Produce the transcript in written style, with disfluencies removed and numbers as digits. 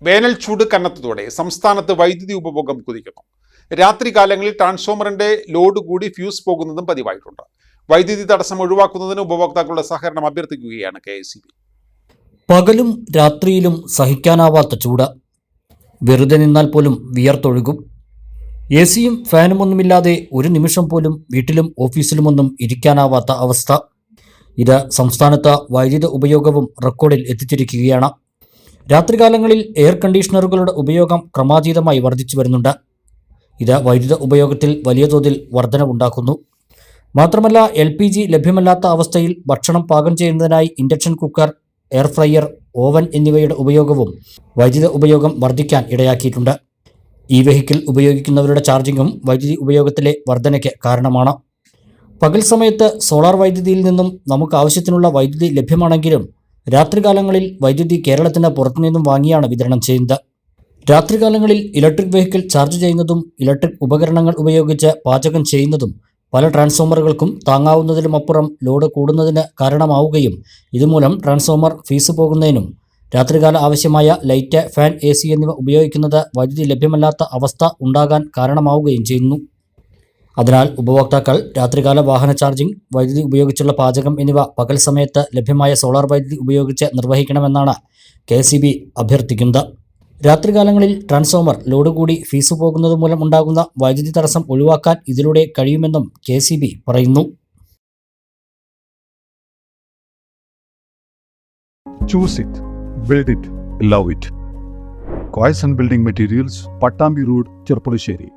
വേനൽ ചൂട് കനത്തതോടെ സംസ്ഥാനത്ത് വൈദ്യുതി ഉപഭോഗം കുതിക്കുന്നു. രാത്രികാലങ്ങളിൽ ട്രാൻസ്ഫോമറിന്റെ ലോഡ് കൂടി ഫ്യൂസ് പോകുന്നതും പതിവായിട്ടുണ്ട്. വൈദ്യുതി തടസ്സം ഒഴിവാക്കുന്നതിന് ഉപഭോക്താക്കളുടെ സഹകരണം അഭ്യർത്ഥിക്കുകയാണ് KSEB. പകലും രാത്രിയിലും സഹിക്കാനാവാത്ത ചൂട്. വെറുതെ നിന്നാൽ പോലും വിയർത്തൊഴുകും. AC-യും ഫാനുമൊന്നുമില്ലാതെ ഒരു നിമിഷം പോലും വീട്ടിലും ഓഫീസിലുമൊന്നും ഇരിക്കാനാവാത്ത അവസ്ഥ. ഇത് സംസ്ഥാനത്ത് വൈദ്യുത ഉപയോഗവും റെക്കോർഡിൽ എത്തിച്ചിരിക്കുകയാണ്. രാത്രികാലങ്ങളിൽ എയർ കണ്ടീഷണറുകളുടെ ഉപയോഗം ക്രമാതീതമായി വർദ്ധിച്ചു വരുന്നുണ്ട്. ഇത് വൈദ്യുത ഉപയോഗത്തിൽ വലിയ തോതിൽ വർധനവുണ്ടാക്കുന്നു. മാത്രമല്ല, LPG ലഭ്യമല്ലാത്ത അവസ്ഥയിൽ ഭക്ഷണം പാകം ചെയ്യുന്നതിനായി induction cooker, air fryer, oven എന്നിവയുടെ ഉപയോഗവും വൈദ്യുത ഉപയോഗം വർദ്ധിക്കാൻ ഇടയാക്കിയിട്ടുണ്ട്. വെഹിക്കിൾ ഉപയോഗിക്കുന്നവരുടെ ചാർജിങ്ങും വൈദ്യുതി ഉപയോഗത്തിലെ വർധനയ്ക്ക് കാരണമാണ്. പകൽ സമയത്ത് സോളാർ വൈദ്യുതിയിൽ നിന്നും നമുക്ക് ആവശ്യത്തിനുള്ള വൈദ്യുതി ലഭ്യമാണെങ്കിലും രാത്രികാലങ്ങളിൽ വൈദ്യുതി കേരളത്തിന് പുറത്തുനിന്നും വാങ്ങിയാണ് വിതരണം ചെയ്യുന്നത്. രാത്രികാലങ്ങളിൽ ഇലക്ട്രിക് വെഹിക്കിൾ ചാർജ് ചെയ്യുന്നതും ഇലക്ട്രിക് ഉപകരണങ്ങൾ ഉപയോഗിച്ച് പാചകം ചെയ്യുന്നതും പല ട്രാൻസ്ഫോമറുകൾക്കും താങ്ങാവുന്നതിലുമപ്പുറം ലോഡ് കൂടുന്നതിന് കാരണമാവുകയും ഇതുമൂലം ട്രാൻസ്ഫോമർ ഫീസ് പോകുന്നതിനും രാത്രികാല ആവശ്യമായ ലൈറ്റ്, ഫാൻ, AC എന്നിവ ഉപയോഗിക്കുന്നത് വൈദ്യുതി ലഭ്യമല്ലാത്ത അവസ്ഥ ഉണ്ടാകാൻ കാരണമാവുകയും ചെയ്യുന്നു. അതിനാൽ ഉപഭോക്താക്കൾ രാത്രികാല വാഹന ചാർജിംഗ്, വൈദ്യുതി ഉപയോഗിച്ചുള്ള പാചകം എന്നിവ പകൽ സമയത്ത് ലഭ്യമായ സോളാർ വൈദ്യുതി ഉപയോഗിച്ച് നിർവഹിക്കണമെന്നാണ് KSEB അഭ്യർത്ഥിക്കുന്നത്. രാത്രികാലങ്ങളിൽ ട്രാൻസ്ഫോമർ ലോഡ് കൂടി ഫീസ് പോകുന്നത് മൂലം ഉണ്ടാകുന്ന വൈദ്യുതി തടസ്സം ഒഴിവാക്കാൻ ഇതിലൂടെ കഴിയുമെന്നും KSEB പറയുന്നു. Choose it, build it, love it. Coys and Building Materials, Pattambi Road, Cherpalasheri.